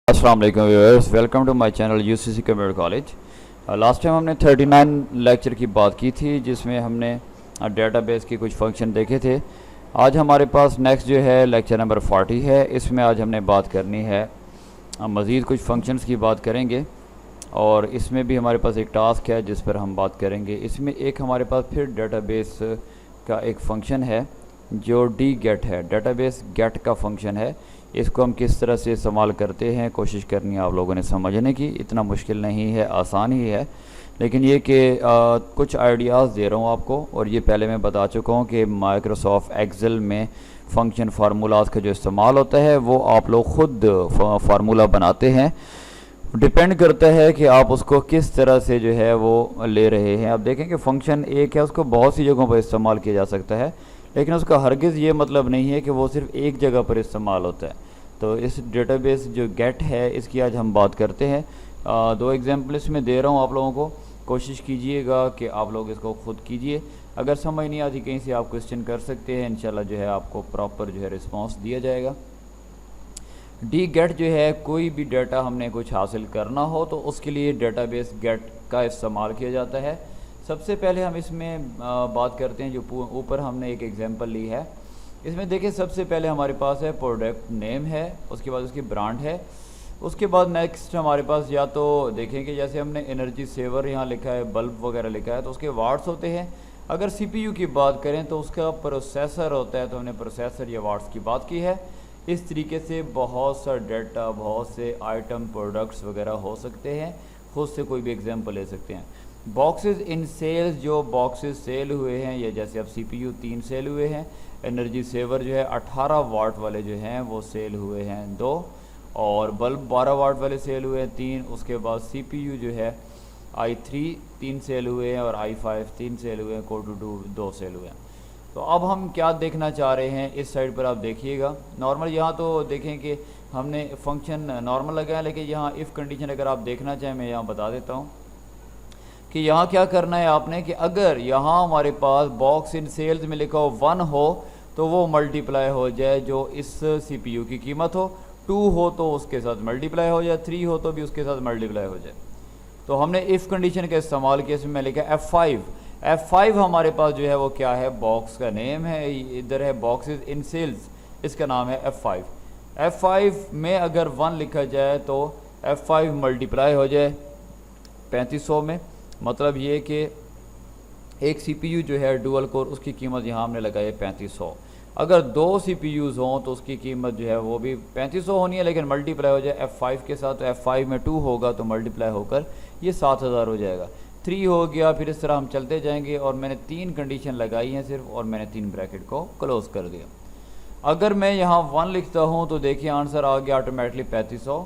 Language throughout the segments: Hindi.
अस्सलाम वालेकुम viewers, welcome to my channel UCC computer college. Last time हमने 39 लेक्चर की बात की थी जिसमें हमने डेटाबेस की कुछ फंक्शन देखे थे। आज हमारे पास नेक्स्ट जो है लेक्चर नंबर 40 है। इसमें आज हमने बात करनी है, मज़ीद कुछ फंक्शंस की बात करेंगे और इसमें भी हमारे पास एक टास्क है जिस पर हम बात करेंगे। इसमें एक हमारे पास फिर डेटाबेस का एक फ़ंक्शन है जो डी गेट है, डेटाबेस गेट का फंक्शन है। इसको हम किस तरह से इस्तेमाल करते हैं कोशिश करनी है आप लोगों ने समझने की। इतना मुश्किल नहीं है, आसान ही है, लेकिन ये कि कुछ आइडियाज़ दे रहा हूँ आपको। और ये पहले मैं बता चुका हूँ कि माइक्रोसॉफ्ट एक्सेल में फ़ंक्शन फार्मूलाज का जो इस्तेमाल होता है वो आप लोग ख़ुद फार्मूला बनाते हैं। डिपेंड करता है कि आप उसको किस तरह से जो है वो ले रहे हैं। आप देखें कि फ़ंक्शन एक है, उसको बहुत सी जगहों पर इस्तेमाल किया जा सकता है, लेकिन उसका हरगिज़ ये मतलब नहीं है कि वो सिर्फ एक जगह पर इस्तेमाल होता है। तो इस डेटाबेस जो गेट है इसकी आज हम बात करते हैं। दो एग्जांपल इसमें दे रहा हूँ आप लोगों को, कोशिश कीजिएगा कि आप लोग इसको ख़ुद कीजिए। अगर समझ नहीं आती कहीं से आप क्वेश्चन कर सकते हैं, इंशाल्लाह जो है आपको प्रॉपर जो है रिस्पॉन्स दिया जाएगा। डी गेट जो है, कोई भी डाटा हमने कुछ हासिल करना हो तो उसके लिए डेटाबेस गेट का इस्तेमाल किया जाता है। सबसे पहले हम इसमें बात करते हैं, जो ऊपर हमने एक एग्जांपल ली है। इसमें देखिए सबसे पहले हमारे पास है प्रोडक्ट नेम है, उसके बाद उसकी ब्रांड है, उसके बाद नेक्स्ट हमारे पास या तो देखें कि जैसे हमने एनर्जी सेवर यहाँ लिखा है, बल्ब वगैरह लिखा है तो उसके वाट्स होते हैं। अगर सीपीयू की बात करें तो उसका प्रोसेसर होता है, तो हमने प्रोसेसर या वाट्स की बात की है। इस तरीके से बहुत सा डाटा, बहुत से आइटम, प्रोडक्ट्स वगैरह हो सकते हैं। खुद से कोई भी एग्जांपल ले सकते हैं। बॉक्सेस इन सेल्स, जो बॉक्सेस सेल हुए हैं, या जैसे अब सीपीयू 3 सेल हुए हैं, एनर्जी सेवर जो है 18 वाट वाले जो हैं वो सेल हुए हैं 2, और बल्ब 12 वाट वाले सेल हुए हैं 3। उसके बाद सीपीयू जो है i3 3 सेल हुए हैं और i5 3 सेल हुए हैं, Core 2 सेल हुए हैं। तो अब हम क्या देखना चाह रहे हैं, इस साइड पर आप देखिएगा। नॉर्मल यहाँ तो देखें कि हमने फंक्शन नॉर्मल लगाया, लेकिन यहाँ इफ़ कंडीशन अगर आप देखना चाहें, मैं यहाँ बता देता हूँ कि यहाँ क्या करना है आपने कि अगर यहाँ हमारे पास बॉक्स इन सेल्स में लिखा हो 1 हो तो वो मल्टीप्लाई हो जाए जो इस सीपीयू की कीमत हो, 2 हो तो उसके साथ मल्टीप्लाई हो जाए, 3 हो तो भी उसके साथ मल्टीप्लाई हो जाए। तो हमने इफ़ कंडीशन का इस्तेमाल किया। इसमें लिखा F5। F5 हमारे पास जो है वो क्या है, बॉक्स का नेम है। इधर है बॉक्सेस इन सेल्स, इसका नाम है F5। F5 में अगर 1 लिखा जाए तो F5 मल्टीप्लाई हो जाए 3500 में। मतलब ये कि एक सीपीयू जो है डुअल कोर, उसकी कीमत यहाँ हमने लगाई है 3500। अगर 2 सीपीयूज़ हों तो उसकी कीमत जो है वो भी 3500 होनी है, लेकिन मल्टीप्लाई हो जाए F5 के साथ। तो F5 में 2 होगा तो मल्टीप्लाई होकर ये 7000 हो जाएगा। 3 हो गया, फिर इस तरह हम चलते जाएंगे। और मैंने 3 कंडीशन लगाई हैं सिर्फ, और मैंने 3 ब्रैकेट को क्लोज़ कर दिया। अगर मैं यहाँ 1 लिखता हूँ तो देखिए आंसर आ गया ऑटोमेटिकली 3500।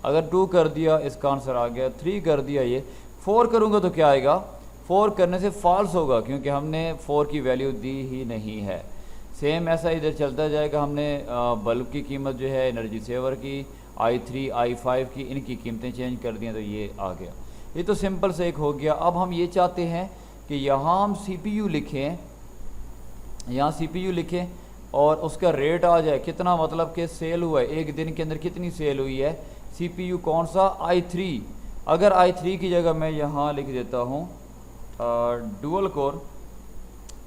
अगर 2 कर दिया, इसका आंसर आ गया। 3 कर दिया, ये 4 करूँगा तो क्या आएगा, 4 करने से फॉल्स होगा क्योंकि हमने 4 की वैल्यू दी ही नहीं है। सेम ऐसा इधर चलता जाएगा। हमने बल्ब की कीमत जो है एनर्जी सेवर की, i3 i5 की, इनकी कीमतें चेंज कर दी तो ये आ गया। ये तो सिंपल से एक हो गया। अब हम ये चाहते हैं कि यहाँ हम सीपीयू लिखें, यहाँ सीपीयू लिखें और उसका रेट आ जाए कितना, मतलब कि सेल हुआ है एक दिन के अंदर कितनी सेल हुई है। सीपीयू कौन सा, i3। अगर i3 की जगह मैं यहाँ लिख देता हूँ डुअल कोर,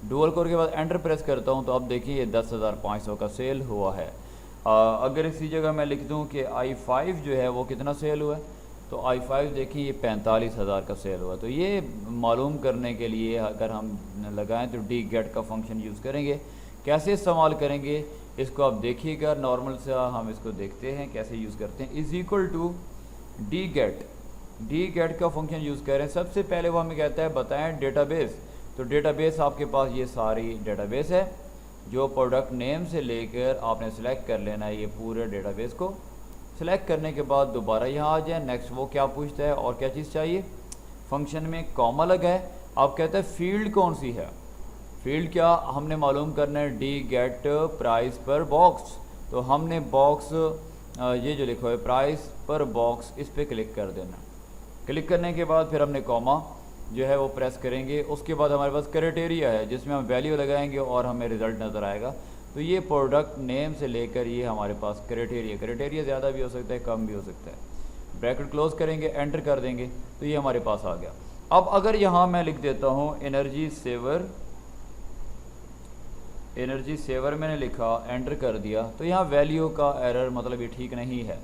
डुअल कोर के बाद एंटर प्रेस करता हूँ तो अब देखिए ये 10,500 का सेल हुआ है। अगर इसी जगह मैं लिख दूँ कि i5 जो है वो कितना सेल हुआ है, तो i5 देखिए ये 45,000 का सेल हुआ। तो ये मालूम करने के लिए अगर हम लगाएं तो डी गेट का फंक्शन यूज़ करेंगे। कैसे इस्तेमाल करेंगे इसको आप देखिएगा। नॉर्मल से हम इसको देखते हैं कैसे यूज़ करते हैं। Is equal to D gate, D gate का फंक्शन यूज़ करें। सबसे पहले वो हमें कहता है बताएं डेटाबेस। तो डेटाबेस आपके पास ये सारी डेटाबेस है, जो प्रोडक्ट नेम से लेकर आपने सेलेक्ट कर लेना है। ये पूरे डेटाबेस को सेलेक्ट करने के बाद दोबारा यहाँ आ जाए। नेक्स्ट वो क्या पूछता है और क्या चीज़ चाहिए, फंक्शन में कॉमा लगा है। आप कहते हैं फील्ड कौन सी है, फील्ड क्या हमने मालूम करना है, डी गेट प्राइस पर बॉक्स। तो हमने बॉक्स ये जो लिखा है प्राइस पर बॉक्स, इस पर क्लिक कर देना। क्लिक करने के बाद फिर हमने कॉमा जो है वो प्रेस करेंगे। उसके बाद हमारे पास क्राइटेरिया है जिसमें हम वैल्यू लगाएंगे और हमें रिज़ल्ट नज़र आएगा। तो ये प्रोडक्ट नेम से लेकर ये हमारे पास क्राइटेरिया ज़्यादा भी हो सकता है, कम भी हो सकता है। ब्रैकेट क्लोज करेंगे, एंटर कर देंगे तो ये हमारे पास आ गया। अब अगर यहाँ मैं लिख देता हूँ एनर्जी सेवर मैंने लिखा, एंटर कर दिया, तो यहाँ वैल्यू का एरर, मतलब ये ठीक नहीं है।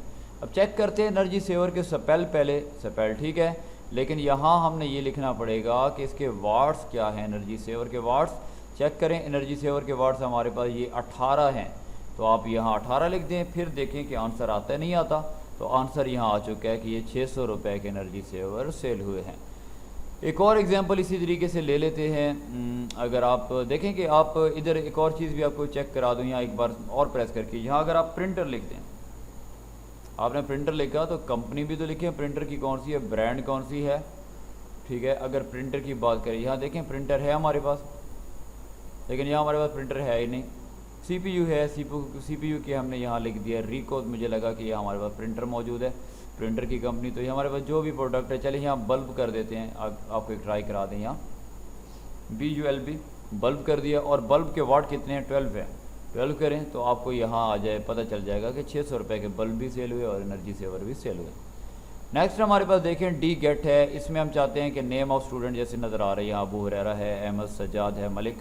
अब चेक करते हैं एनर्जी सेवर के स्पेल, पहले स्पेल ठीक है, लेकिन यहाँ हमने ये लिखना पड़ेगा कि इसके वाट्स क्या हैं। एनर्जी सेवर के वाट्स चेक करें, एनर्जी सेवर के वाट्स हमारे पास ये 18 हैं, तो आप यहाँ 18 लिख दें, फिर देखें कि आंसर आता है नहीं आता। तो आंसर यहाँ आ चुका है कि ये 600 रुपये के एनर्जी सेवर सेल हुए हैं। एक और एग्जांपल इसी तरीके से ले लेते हैं। अगर आप देखें कि आप इधर एक और चीज़ भी आपको चेक करा दूँ, यहाँ एक बार और प्रेस करके, यहाँ अगर आप प्रिंटर लिख दें, आपने प्रिंटर लिखा तो कंपनी भी तो लिखे, प्रिंटर की कौन सी है, ब्रांड कौन सी है, ठीक है। अगर प्रिंटर की बात करें, यहाँ देखें प्रिंटर है हमारे पास, लेकिन यहाँ हमारे पास प्रिंटर है ही नहीं। CPU है, CPU की हमने यहाँ लिख दिया रिको, मुझे लगा कि यहाँ हमारे पास प्रिंटर मौजूद है, प्रिंटर की कंपनी। तो ये हमारे पास जो भी प्रोडक्ट है, चलिए यहाँ बल्ब कर देते हैं, आपको एक ट्राई करा दें। यहाँ BULB बल्ब कर दिया, और बल्ब के वाट कितने हैं, 12 है। 12 करें तो आपको यहाँ आ जाए, पता चल जाएगा कि 600 रुपये के बल्ब भी सेल हुए और एनर्जी सेवर भी सेल हुए। नेक्स्ट हमारे पास देखें डी गेट है, इसमें हम चाहते हैं कि नेम ऑफ स्टूडेंट जैसे नज़र आ रहे हैं, यहाँ अबू हुरैरा है, अहमद सज्जाद है, मलिक।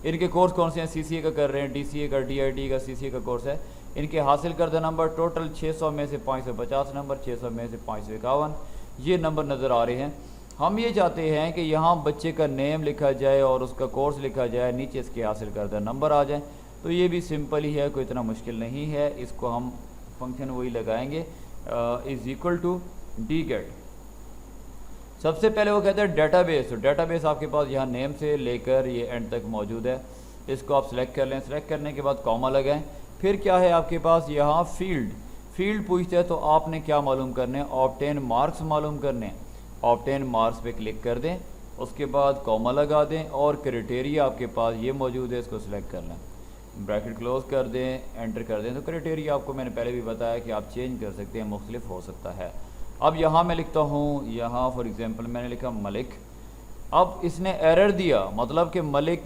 इनके कोर्स कौन से हैं, CCA का कर रहे हैं, DCA का, DIT का, CCA का कोर्स है। इनके हासिल करदा नंबर टोटल 600 में से 550 नंबर, 600 में से 551 ये नंबर नज़र आ रहे हैं। हम ये चाहते हैं कि यहाँ बच्चे का नेम लिखा जाए और उसका कोर्स लिखा जाए, नीचे इसके हासिल करदा नंबर आ जाए। तो ये भी सिंपल ही है, कोई इतना मुश्किल नहीं है। इसको हम फंक्शन वही लगाएंगे, is equal to D gate. सबसे पहले वो कहते हैं डेटाबेस। तो डेटाबेस आपके पास यहाँ नेम से लेकर ये एंड तक मौजूद है, इसको आप सेलेक्ट कर लें। सेलेक्ट करने के बाद कॉमा लगाएं। फिर क्या है आपके पास यहाँ फील्ड पूछते हैं, तो आपने क्या मालूम करने, ऑब्टेन मार्क्स मालूम करने। ऑब्टेन मार्क्स पे क्लिक कर दें, उसके बाद कॉमा लगा दें, और क्राइटेरिया आपके पास ये मौजूद है, इसको सिलेक्ट कर लें, ब्रैकेट क्लोज कर दें, एंटर कर दें। तो क्राइटेरिया आपको मैंने पहले भी बताया कि आप चेंज कर सकते हैं, मुख्तलिफ हो सकता है। अब यहाँ मैं लिखता हूँ, यहाँ फॉर एग्जांपल मैंने लिखा मलिक। अब इसने एरर दिया, मतलब कि मलिक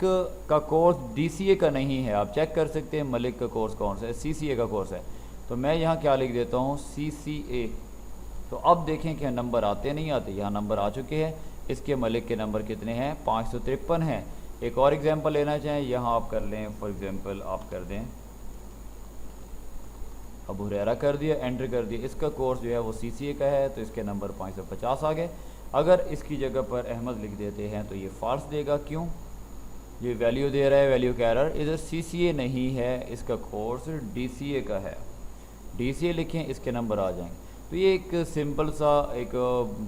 का कोर्स DCA का नहीं है। आप चेक कर सकते हैं मलिक का कोर्स कौन सा है, CCA का कोर्स है। तो मैं यहाँ क्या लिख देता हूँ, CCA। तो अब देखें कि नंबर आते नहीं आते, यहाँ नंबर आ चुके हैं। इसके मलिक के नंबर कितने हैं, 553 हैं। एक और एग्जांपल लेना चाहें, यहाँ आप कर लें, फॉर एग्जांपल आप कर दें अबू हुरैरा, कर दिया, एंटर कर दिया। इसका कोर्स जो है वो CCA का है, तो इसके नंबर 550 आ गए। अगर इसकी जगह पर अहमद लिख देते हैं तो ये फॉल्स देगा, क्यों, ये वैल्यू दे रहा है, वैल्यू का एरर। इधर CCA नहीं है, इसका कोर्स DCA का है। DCA लिखें, इसके नंबर आ जाएंगे। तो ये एक सिंपल सा एक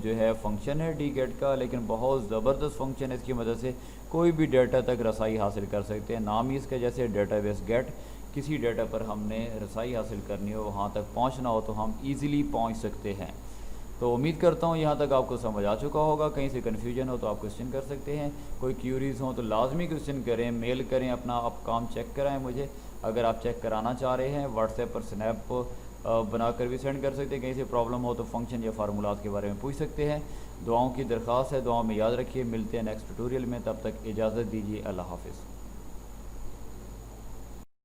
जो है फंक्शन है डी गेट का, लेकिन बहुत ज़बरदस्त फंक्शन है। इसकी मदद से कोई भी डाटा तक रसाई हासिल कर सकते हैं। नाम ही इसका जैसे डेटाबेस गेट, किसी डाटा पर हमने रसाई हासिल करनी हो, वहाँ तक पहुँचना हो, तो हम ईज़िली पहुँच सकते हैं। तो उम्मीद करता हूँ यहाँ तक आपको समझ आ चुका होगा। कहीं से कन्फ्यूजन हो तो आप क्वेश्चन कर सकते हैं, कोई क्यूरीज हो तो लाजमी क्वेश्चन करें, मेल करें, अपना आप काम चेक कराएं मुझे। अगर आप चेक कराना चाह रहे हैं, व्हाट्सएप पर स्नैप बनाकर भी सेंड कर सकते हैं। कहीं से प्रॉब्लम हो तो फंक्शन या फार्मूलाज के बारे में पूछ सकते हैं। दुआओं की दरख्वास्त है, दुआओं में याद रखिए। मिलते हैं नेक्स्ट ट्यूटोरियल में, तब तक इजाज़त दीजिए। अल्लाह हाफिज़।